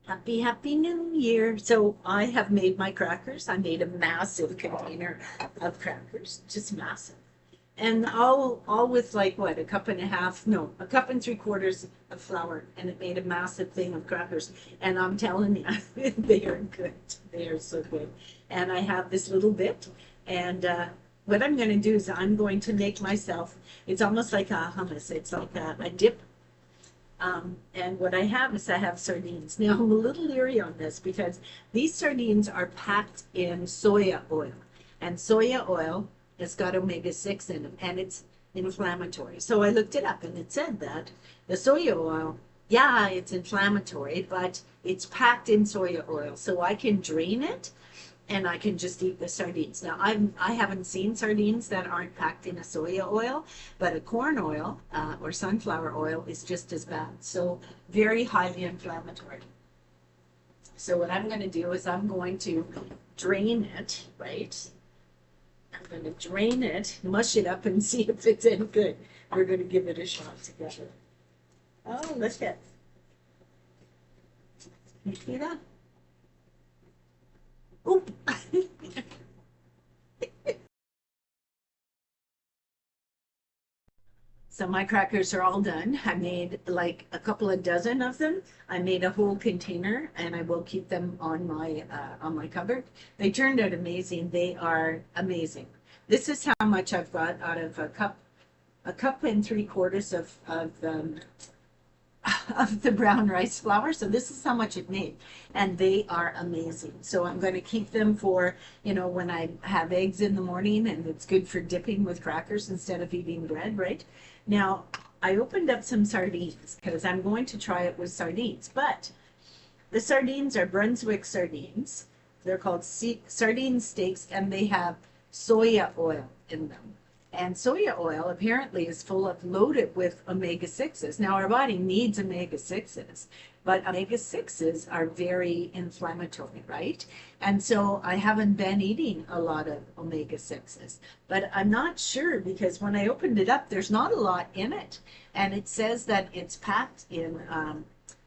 Happy New Year. So I have made my crackers. I made a massive container of crackers, just massive. And all with like what, a cup and a half, no, a cup and three quarters of flour. And it made a massive thing of crackers. And I'm telling you, they are good. They are so good. And I have this little bit. And what I'm going to do is I'm going to make myself, it's almost like a hummus. It's like a dip and what I have is I have sardines. Now I'm a little leery on this because these sardines are packed in soya oil, and soya oil has got omega-6 in them, and it's inflammatory. So I looked it up, and it said that the soya oil, yeah, it's inflammatory, but it's packed in soya oil, so I can drain it and I can just eat the sardines. Now, I haven't seen sardines that aren't packed in a soya oil, but a corn oil or sunflower oil is just as bad. So very highly inflammatory. So what I'm going to do is I'm going to drain it, right? I'm going to drain it, mush it up, and see if it's any good. We're going to give it a shot together. Oh, look at. You see that? Oop. So my crackers are all done. I made like a couple of dozen of them. I made a whole container and I will keep them on my cupboard. They turned out amazing. They are amazing. This is how much I've got out of a cup and three quarters of the brown rice flour. So this is how much it made. And they are amazing. So I'm going to keep them for, when I have eggs in the morning, and it's good for dipping with crackers instead of eating bread, right? Now, I opened up some sardines because I'm going to try it with sardines, but the sardines are Brunswick sardines. They're called sardine steaks, and they have soya oil in them. And soya oil apparently is loaded with omega 6s. Now, our body needs omega 6s, but omega 6s are very inflammatory, right? And so I haven't been eating a lot of omega 6s, but I'm not sure because when I opened it up, there's not a lot in it. And it says that it's packed in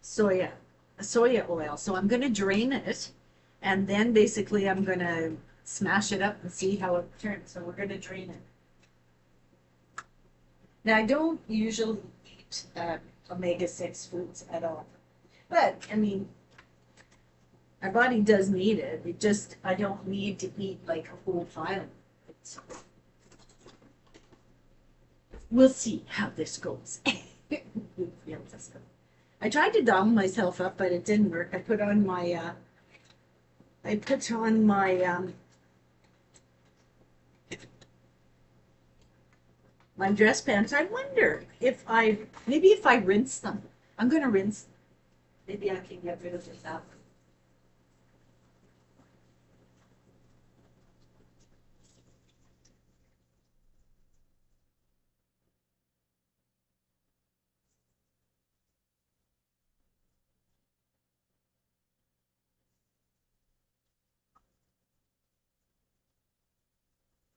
soya oil. So I'm going to drain it, and then basically I'm going to smash it up and see how it turns. So we're going to drain it. Now, I don't usually eat omega-6 foods at all. But, I mean, our body does need it. I don't need to eat like a whole pile. We'll see how this goes. I tried to doll myself up, but it didn't work. I put on my dress pants. I wonder maybe if I rinse them. I'm going to rinse them. Maybe I can get rid of this out.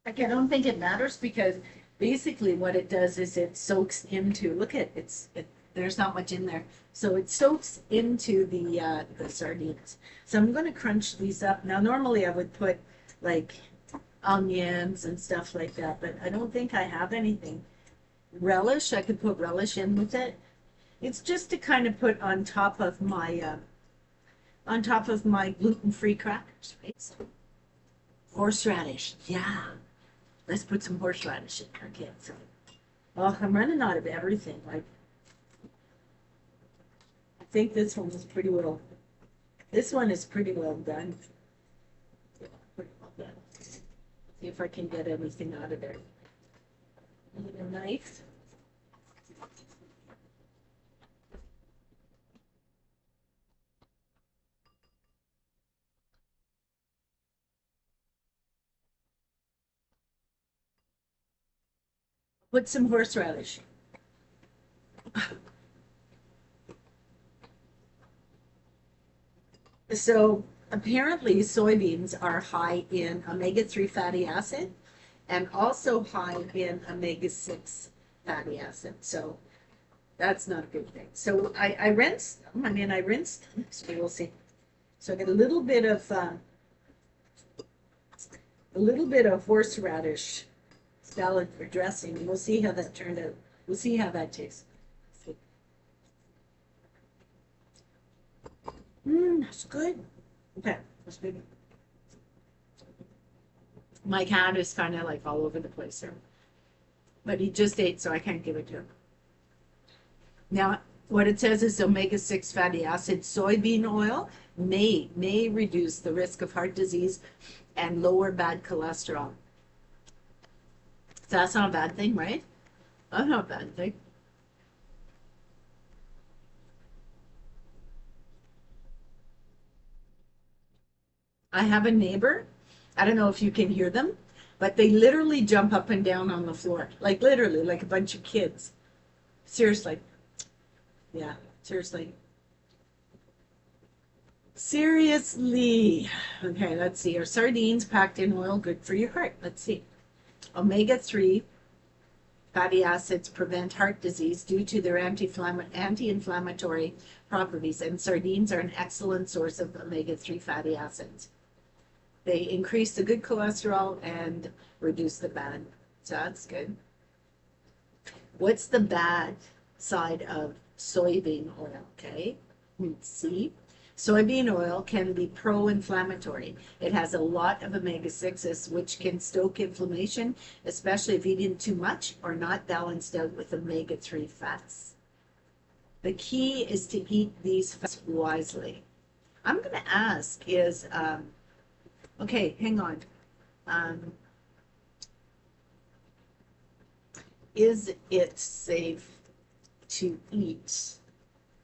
Like, I don't think it matters because basically what it does is it soaks into, look at there's not much in there. So it soaks into the sardines. So I'm going to crunch these up. Now, normally I would put like onions and stuff like that, but I don't think I have anything. Relish, I could put relish in with it. It's just to kind of put on top of my gluten-free crackers, right? So, horseradish, yeah. Let's put some horseradish in there. Okay, so, oh, I'm running out of everything. Like, I think this one is pretty well. This one is pretty well done. Yeah, pretty well done. See if I can get everything out of there. Need a knife. Put some horseradish. So apparently soybeans are high in omega-3 fatty acid and also high in omega-6 fatty acid. So That's not a good thing. So I rinse them. I mean, I rinse them. So we'll see. So I get a little bit of horseradish salad for dressing, and we'll see how that turned out. We'll see how that tastes. That's good. Okay, that's good. My cat is kind of like all over the place there, but he just ate, so I can't give it to him. Now, what it says is omega-6 fatty acid soybean oil may reduce the risk of heart disease and lower bad cholesterol. So that's not a bad thing, right? That's not a bad thing. I have a neighbor. I don't know if you can hear them, but they literally jump up and down on the floor. Like literally, like a bunch of kids. Seriously. Yeah, seriously. Seriously. Okay, let's see. Are sardines packed in oil good for your heart? Let's see. Omega-3 fatty acids prevent heart disease due to their anti-inflammatory properties, and sardines are an excellent source of omega-3 fatty acids. They increase the good cholesterol and reduce the bad. So that's good. What's the bad side of soybean oil? Okay, let's see. Soybean oil can be pro-inflammatory. It has a lot of omega-6s, which can stoke inflammation, especially if eaten too much or not balanced out with omega-3 fats. The key is to eat these fats wisely. I'm going to ask is, okay, hang on. Is it safe to eat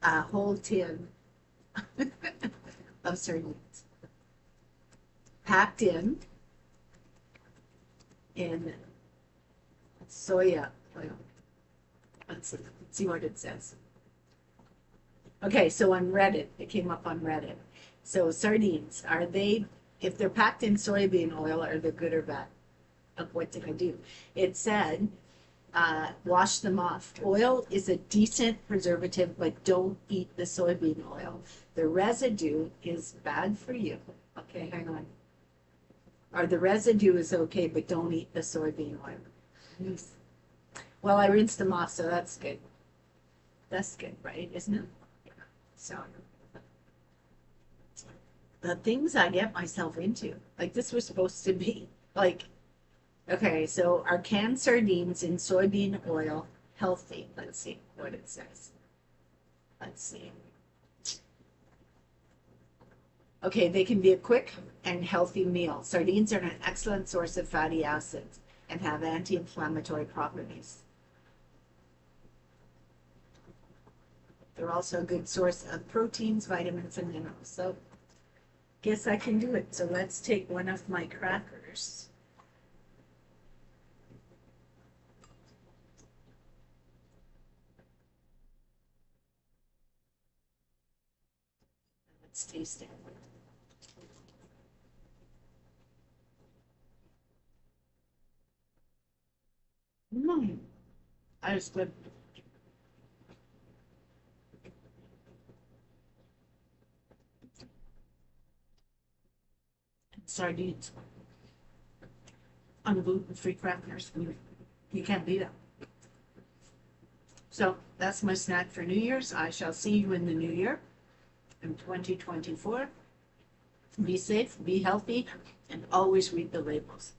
a whole tin of sardines packed in soya oil? Let's see what it says. Okay, so on Reddit, it came up on Reddit. So sardines, are they, if they're packed in soybean oil, are they good or bad? What did I do? It said, wash them off. Oil is a decent preservative, but don't eat the soybean oil. The residue is bad for you. Okay, hang on. Or the residue is okay, but don't eat the soybean oil. Well, I rinsed them off, so that's good. That's good, right? Isn't it? So the things I get myself into, like this was supposed to be like, okay, so are canned sardines in soybean oil healthy? Let's see what it says. Let's see. Okay, they can be a quick and healthy meal. Sardines are an excellent source of fatty acids and have anti-inflammatory properties. They're also a good source of proteins, vitamins, and minerals. So, guess I can do it. So let's take one of my crackers. Let's taste it. That is good. Sardines on gluten-free crackers. You can't beat it. So that's my snack for New Year's. I shall see you in the new year in 2024. Be safe, be healthy, and always read the labels.